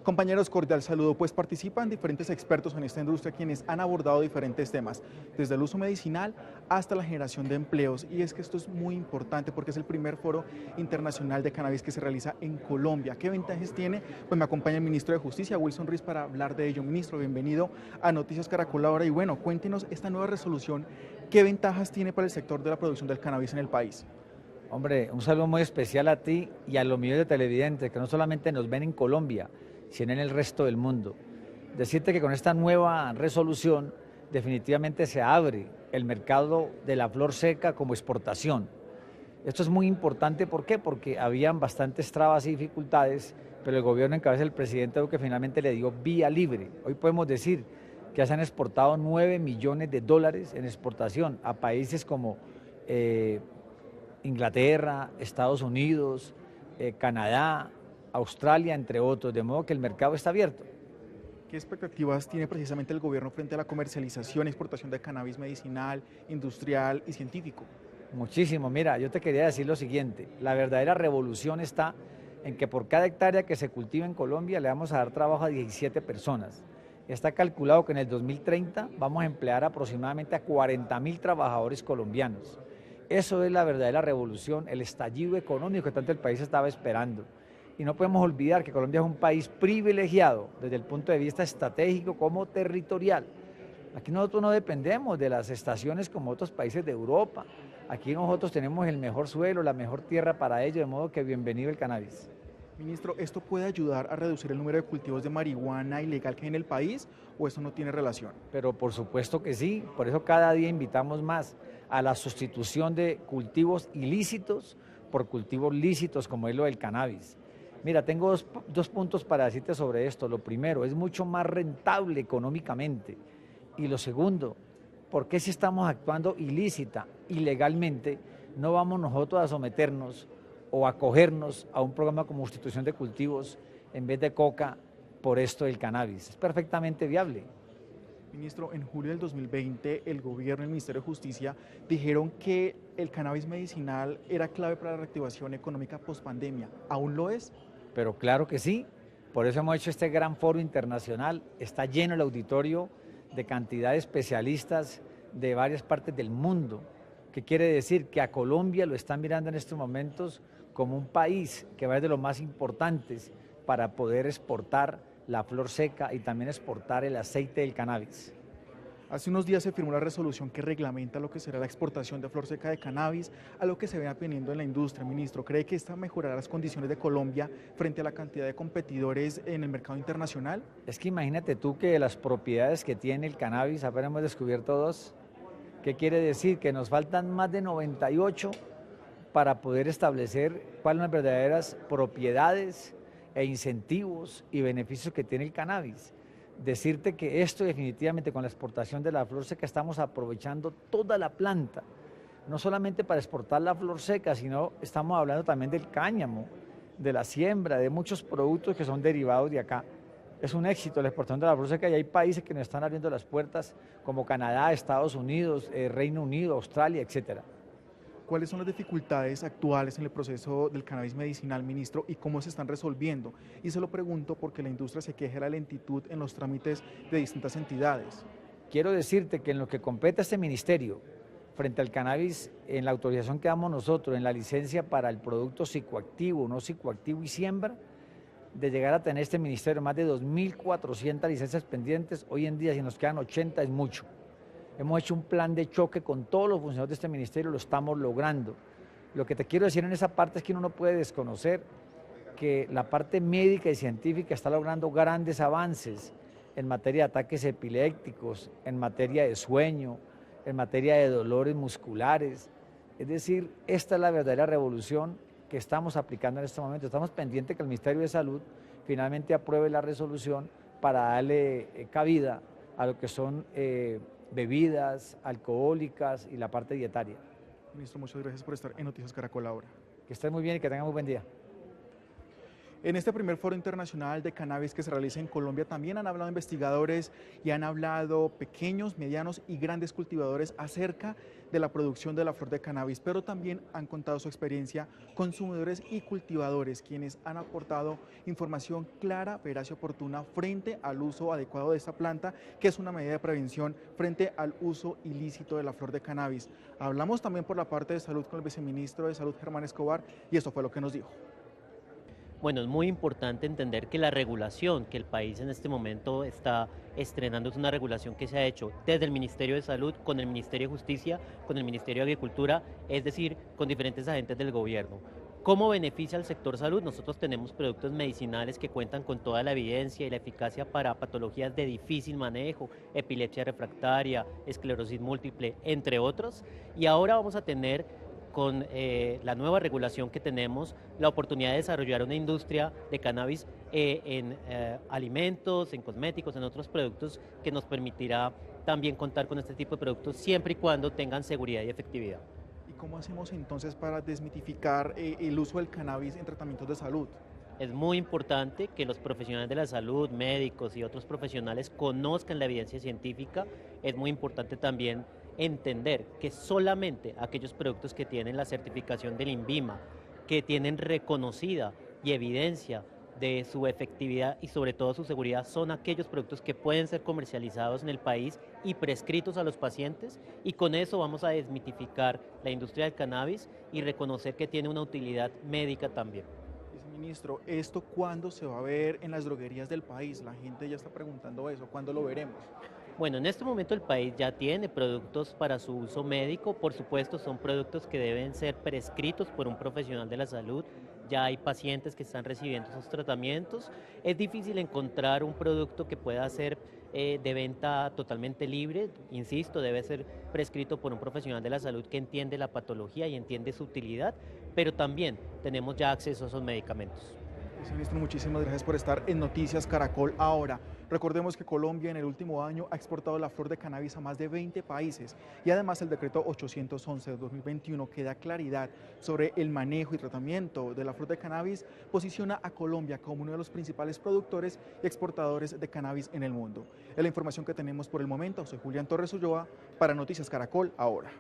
Compañeros, cordial saludo. Pues participan diferentes expertos en esta industria quienes han abordado diferentes temas, desde el uso medicinal hasta la generación de empleos. Y es que esto es muy importante porque es el primer foro internacional de cannabis que se realiza en Colombia. ¿Qué ventajas tiene? Pues me acompaña el ministro de Justicia, Wilson Ruiz, para hablar de ello. Ministro, bienvenido a Noticias Caracol Ahora. Y bueno, cuéntenos esta nueva resolución, ¿qué ventajas tiene para el sector de la producción del cannabis en el país? Hombre, un saludo muy especial a ti y a los millones de televidentes que no solamente nos ven en Colombia, sino en el resto del mundo. Decirte que con esta nueva resolución definitivamente se abre el mercado de la flor seca como exportación. Esto es muy importante, ¿por qué? Porque habían bastantes trabas y dificultades, pero el gobierno en cabeza del presidente Duque finalmente le dio vía libre. Hoy podemos decir que se han exportado 9 millones de dólares en exportación a países como Inglaterra, Estados Unidos, Canadá, Australia, entre otros, de modo que el mercado está abierto. ¿Qué expectativas tiene precisamente el gobierno frente a la comercialización y exportación de cannabis medicinal, industrial y científico? Muchísimo. Mira, yo te quería decir lo siguiente, la verdadera revolución está en que por cada hectárea que se cultiva en Colombia le vamos a dar trabajo a 17 personas. Está calculado que en el 2030 vamos a emplear aproximadamente a 40.000 trabajadores colombianos. Eso es la verdadera revolución, el estallido económico que tanto el país estaba esperando. Y no podemos olvidar que Colombia es un país privilegiado desde el punto de vista estratégico como territorial. Aquí nosotros no dependemos de las estaciones como otros países de Europa. Aquí nosotros tenemos el mejor suelo, la mejor tierra para ello, de modo que bienvenido el cannabis. Ministro, ¿esto puede ayudar a reducir el número de cultivos de marihuana ilegal que hay en el país o esto no tiene relación? Pero por supuesto que sí, por eso cada día invitamos más a la sustitución de cultivos ilícitos por cultivos lícitos como es lo del cannabis. Mira, tengo dos puntos para decirte sobre esto. Lo primero, es mucho más rentable económicamente. Y lo segundo, ¿por qué si estamos actuando ilícita, ilegalmente, no vamos nosotros a someternos o acogernos a un programa como sustitución de cultivos en vez de coca por esto del cannabis? Es perfectamente viable. Ministro, en julio del 2020 el gobierno y el Ministerio de Justicia dijeron que el cannabis medicinal era clave para la reactivación económica post-pandemia. ¿Aún lo es? Pero claro que sí, por eso hemos hecho este gran foro internacional, está lleno el auditorio de cantidad de especialistas de varias partes del mundo, que quiere decir que a Colombia lo están mirando en estos momentos como un país que va a ser de los más importantes para poder exportar la flor seca y también exportar el aceite del cannabis. Hace unos días se firmó la resolución que reglamenta lo que será la exportación de flor seca de cannabis, a lo que se viene aprendiendo en la industria. Ministro, ¿cree que esta mejorará las condiciones de Colombia frente a la cantidad de competidores en el mercado internacional? Es que imagínate tú que las propiedades que tiene el cannabis, apenas hemos descubierto dos. ¿Qué quiere decir? Que nos faltan más de 98 para poder establecer cuáles son las verdaderas propiedades e incentivos y beneficios que tiene el cannabis. Decirte que esto definitivamente con la exportación de la flor seca estamos aprovechando toda la planta, no solamente para exportar la flor seca, sino estamos hablando también del cáñamo, de la siembra, de muchos productos que son derivados de acá. Es un éxito la exportación de la flor seca y hay países que nos están abriendo las puertas como Canadá, Estados Unidos, Reino Unido, Australia, etcétera. ¿Cuáles son las dificultades actuales en el proceso del cannabis medicinal, ministro, y cómo se están resolviendo? Y se lo pregunto porque la industria se queja de la lentitud en los trámites de distintas entidades. Quiero decirte que en lo que compete a este ministerio, frente al cannabis, en la autorización que damos nosotros, en la licencia para el producto psicoactivo, no psicoactivo y siembra, de llegar a tener este ministerio más de 2.400 licencias pendientes, hoy en día si nos quedan 80 es mucho. Hemos hecho un plan de choque con todos los funcionarios de este ministerio, lo estamos logrando. Lo que te quiero decir en esa parte es que uno no puede desconocer que la parte médica y científica está logrando grandes avances en materia de ataques epilépticos, en materia de sueño, en materia de dolores musculares. Es decir, esta es la verdadera revolución que estamos aplicando en este momento. Estamos pendientes que el Ministerio de Salud finalmente apruebe la resolución para darle cabida a lo que son bebidas alcohólicas y la parte dietaria. Ministro, muchas gracias por estar en Noticias Caracol ahora. Que estén muy bien y que tengan muy buen día. En este primer foro internacional de cannabis que se realiza en Colombia también han hablado investigadores y han hablado pequeños, medianos y grandes cultivadores acerca de la producción de la flor de cannabis, pero también han contado su experiencia consumidores y cultivadores, quienes han aportado información clara, veraz y oportuna frente al uso adecuado de esta planta, que es una medida de prevención frente al uso ilícito de la flor de cannabis. Hablamos también por la parte de salud con el viceministro de Salud, Germán Escobar, y esto fue lo que nos dijo. Bueno, es muy importante entender que la regulación que el país en este momento está estrenando es una regulación que se ha hecho desde el Ministerio de Salud, con el Ministerio de Justicia, con el Ministerio de Agricultura, es decir, con diferentes agentes del gobierno. ¿Cómo beneficia al sector salud? Nosotros tenemos productos medicinales que cuentan con toda la evidencia y la eficacia para patologías de difícil manejo, epilepsia refractaria, esclerosis múltiple, entre otros. Y ahora vamos a tener con la nueva regulación que tenemos, la oportunidad de desarrollar una industria de cannabis en alimentos, en cosméticos, en otros productos que nos permitirá también contar con este tipo de productos siempre y cuando tengan seguridad y efectividad. ¿Y cómo hacemos entonces para desmitificar el uso del cannabis en tratamientos de salud? Es muy importante que los profesionales de la salud, médicos y otros profesionales conozcan la evidencia científica. Es muy importante también entender que solamente aquellos productos que tienen la certificación del INVIMA, que tienen reconocida y evidencia de su efectividad y sobre todo su seguridad, son aquellos productos que pueden ser comercializados en el país y prescritos a los pacientes, y con eso vamos a desmitificar la industria del cannabis y reconocer que tiene una utilidad médica también. Viceministro, ¿esto cuándo se va a ver en las droguerías del país? La gente ya está preguntando eso, ¿cuándo lo veremos? Bueno, en este momento el país ya tiene productos para su uso médico, por supuesto son productos que deben ser prescritos por un profesional de la salud, ya hay pacientes que están recibiendo esos tratamientos. Es difícil encontrar un producto que pueda ser de venta totalmente libre, insisto, debe ser prescrito por un profesional de la salud que entiende la patología y entiende su utilidad, pero también tenemos ya acceso a esos medicamentos. Viceministro, muchísimas gracias por estar en Noticias Caracol Ahora. Recordemos que Colombia en el último año ha exportado la flor de cannabis a más de 20 países y además el decreto 811 de 2021 que da claridad sobre el manejo y tratamiento de la flor de cannabis posiciona a Colombia como uno de los principales productores y exportadores de cannabis en el mundo. Es la información que tenemos por el momento. Soy Julián Torres Ulloa para Noticias Caracol Ahora.